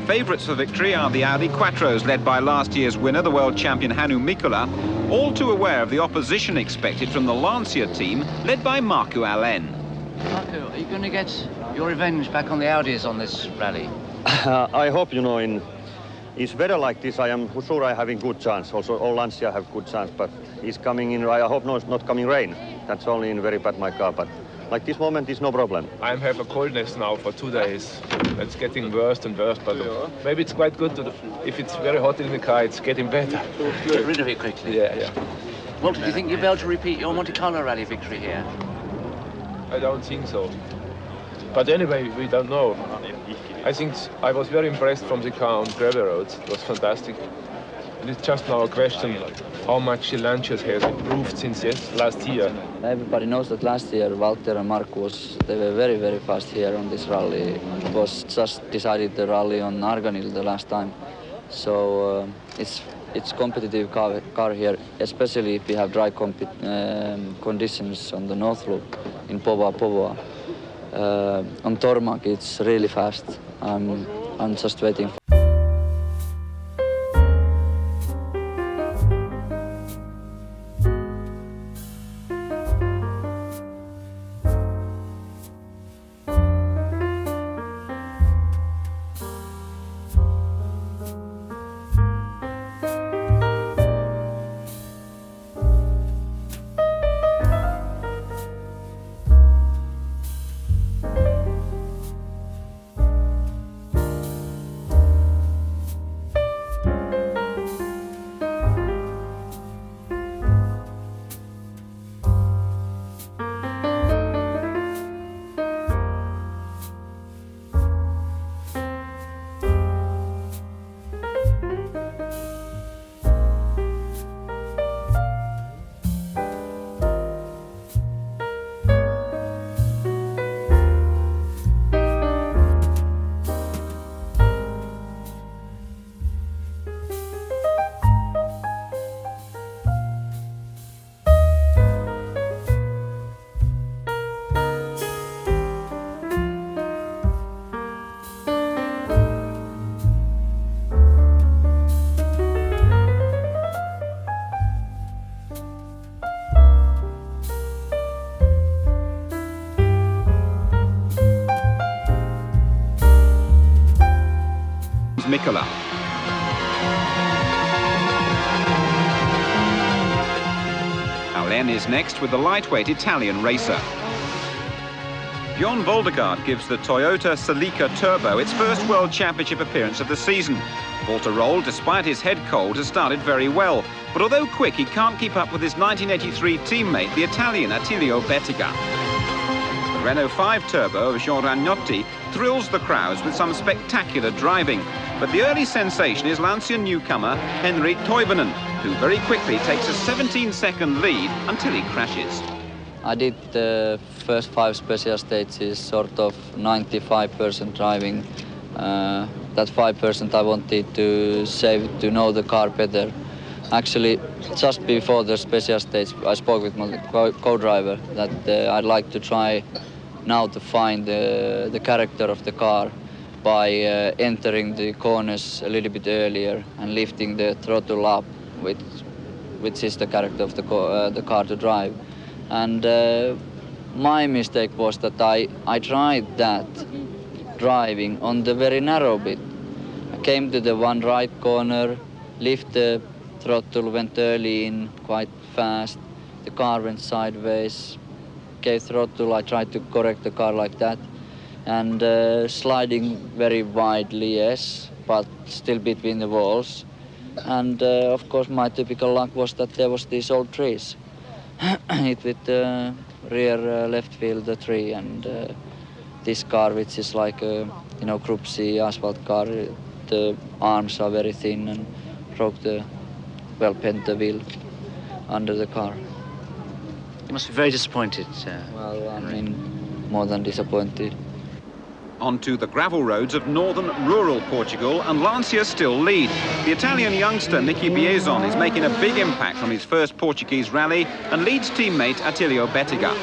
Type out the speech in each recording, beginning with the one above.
Favourites for victory are the Audi Quattros, led by last year's winner, the world champion Mikkola, all too aware of the opposition expected from the Lancia team, led by Alén. Marco, are you going to get your revenge back on the Audis on this rally? I hope, you know, in weather like this, I am sure I having good chance. Also, all Lancia have good chance, but it's coming in. I hope no, it's not coming rain. That's only in very bad my car, but like this moment is no problem. I have a coldness now for 2 days. It's getting worse and worse, but maybe it's quite good to, if it's very hot in the car, it's getting better. Get rid of it quickly. Yeah. Well, do you think you'll be able to repeat your Monte Carlo rally victory here? I don't think so. But anyway, we don't know. I think I was very impressed from the car on gravel roads. It was fantastic. And it's just now a question how much the Lancia has improved since last year. Everybody knows that last year Walter and Marcus, they were very, very fast here on this rally. It was just decided the rally on Arganil the last time. So it's competitive car here, especially if we have dry conditions on the North Loop in Povoa. On Tormak it's really fast. I'm just waiting. Mikkola. Alén is next with the lightweight Italian racer. Bjorn Voldegaard gives the Toyota Celica Turbo its first World Championship appearance of the season. Walter Röhrl, despite his head cold, has started very well. But although quick, he can't keep up with his 1983 teammate, the Italian Attilio Bettega. The Renault 5 Turbo of Jean Ragnotti thrills the crowds with some spectacular driving. But the early sensation is Lancia newcomer Henrik Toivonen, who very quickly takes a 17-second lead until he crashes. I did the first 5 special stages, sort of 95% driving. That 5% I wanted to save to know the car better. Actually, just before the special stage, I spoke with my co-driver that I'd like to try now to find the character of the car by entering the corners a little bit earlier and lifting the throttle up, which is the character of the car to drive. And my mistake was that I tried that driving on the very narrow bit. I came to the one right corner, lift the throttle, went early in quite fast. The car went sideways, gave throttle, I tried to correct the car like that. And sliding very widely, yes, but still between the walls. And of course my typical luck was that there was these old trees. Hit with the rear left wheel the tree, and this car, which is like a Group C asphalt car, the arms are very thin and broke bent the wheel under the car. You must be very disappointed. Well, I mean, more than disappointed. Onto the gravel roads of northern rural Portugal, and Lancia still lead. The Italian youngster Biasion is making a big impact from his first Portuguese rally and leads teammate Attilio Bettega.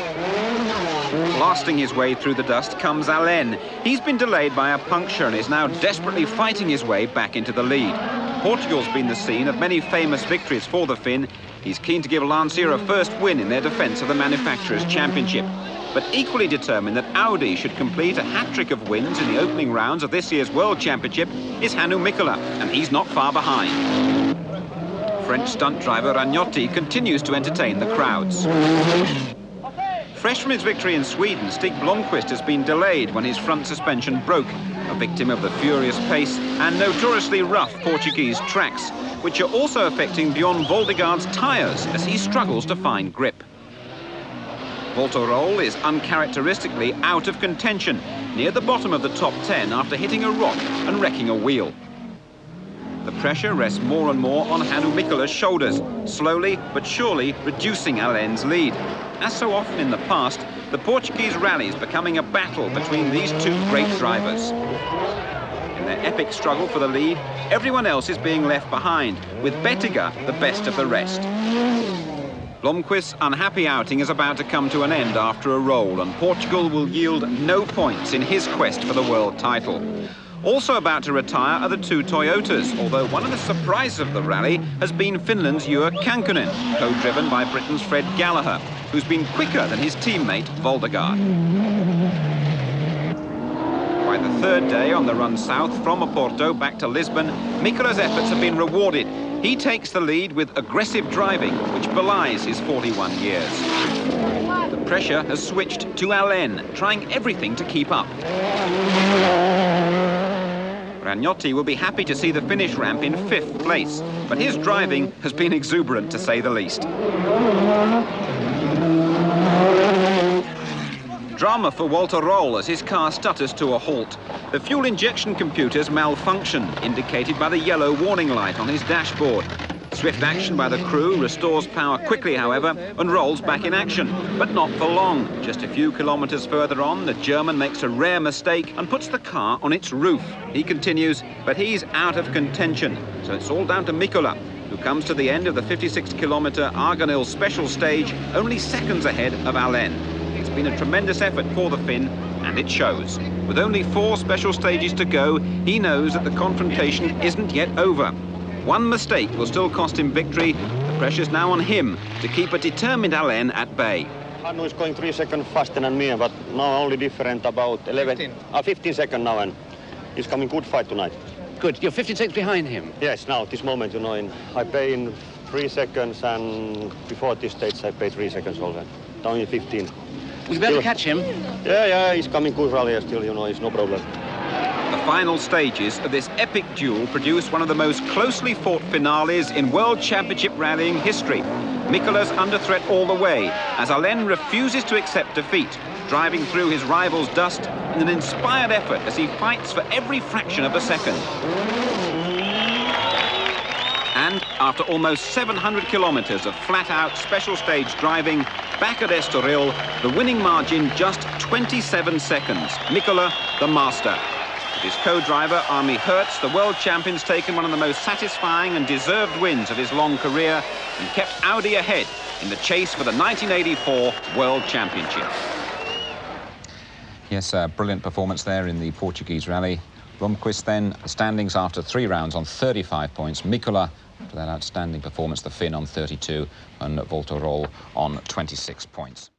Blasting his way through the dust comes Alén. He's been delayed by a puncture and is now desperately fighting his way back into the lead. Portugal's been the scene of many famous victories for the Finn. He's keen to give Lancia a first win in their defence of the Manufacturers' Championship. But equally determined that Audi should complete a hat-trick of wins in the opening rounds of this year's World Championship is Mikkola, and he's not far behind. French stunt driver Ragnotti continues to entertain the crowds. Fresh from his victory in Sweden, Stig Blomqvist has been delayed when his front suspension broke, a victim of the furious pace and notoriously rough Portuguese tracks, which are also affecting Björn Voldegaard's tyres as he struggles to find grip. Röhrl is uncharacteristically out of contention, near the bottom of the top 10 after hitting a rock and wrecking a wheel. The pressure rests more and more on Mikkola's shoulders, slowly but surely reducing Alén's lead. As so often in the past, the Portuguese rally is becoming a battle between these two great drivers. In their epic struggle for the lead, everyone else is being left behind, with Bettega the best of the rest. Blomqvist's unhappy outing is about to come to an end after a roll, and Portugal will yield no points in his quest for the world title. Also about to retire are the two Toyotas, although one of the surprises of the rally has been Finland's Juha Kankkunen, co-driven by Britain's Fred Gallagher, who's been quicker than his teammate Voldegaard. By the third day on the run south from Porto back to Lisbon, Mikkola's efforts have been rewarded. He takes the lead with aggressive driving, which belies his 41 years. The pressure has switched to Alén, trying everything to keep up. Ragnotti will be happy to see the finish ramp in 5th place, but his driving has been exuberant to say the least. Drama for Röhrl as his car stutters to a halt. The fuel injection computers malfunction, indicated by the yellow warning light on his dashboard. Swift action by the crew restores power quickly, however, and rolls back in action, but not for long. Just a few kilometres further on, the German makes a rare mistake and puts the car on its roof. He continues, but he's out of contention, so it's all down to Mikkola, who comes to the end of the 56-kilometre Arganil special stage only seconds ahead of Alén. It's been a tremendous effort for the Finn, and it shows. With only 4 special stages to go, he knows that the confrontation isn't yet over. One mistake will still cost him victory. The pressure's now on him to keep a determined Alén at bay. Hannu is going 3 seconds faster than me, but now only different about 15 seconds now, and he's coming good fight tonight. Good, you're 15 seconds behind him. Yes, now, this moment, you know, I pay in 3 seconds, and before this stage I pay 3 seconds also. Down in 15. We'll be able to catch him. Yeah, he's coming good rally still, you know, it's no problem. The final stages of this epic duel produce one of the most closely fought finales in World Championship rallying history. Mikkola's under threat all the way, as Alén refuses to accept defeat, driving through his rival's dust in an inspired effort as he fights for every fraction of a second. And after almost 700 kilometres of flat-out special stage driving, back at Estoril, the winning margin just 27 seconds. Mikkola, the master. With his co-driver, Armi Hertz, the world champion's taken one of the most satisfying and deserved wins of his long career and kept Audi ahead in the chase for the 1984 World Championship. Yes, brilliant performance there in the Portuguese rally. Blomqvist then, the standings after 3 rounds on 35 points. Mikkola, for that outstanding performance, the Finn on 32, and Röhrl on 26 points.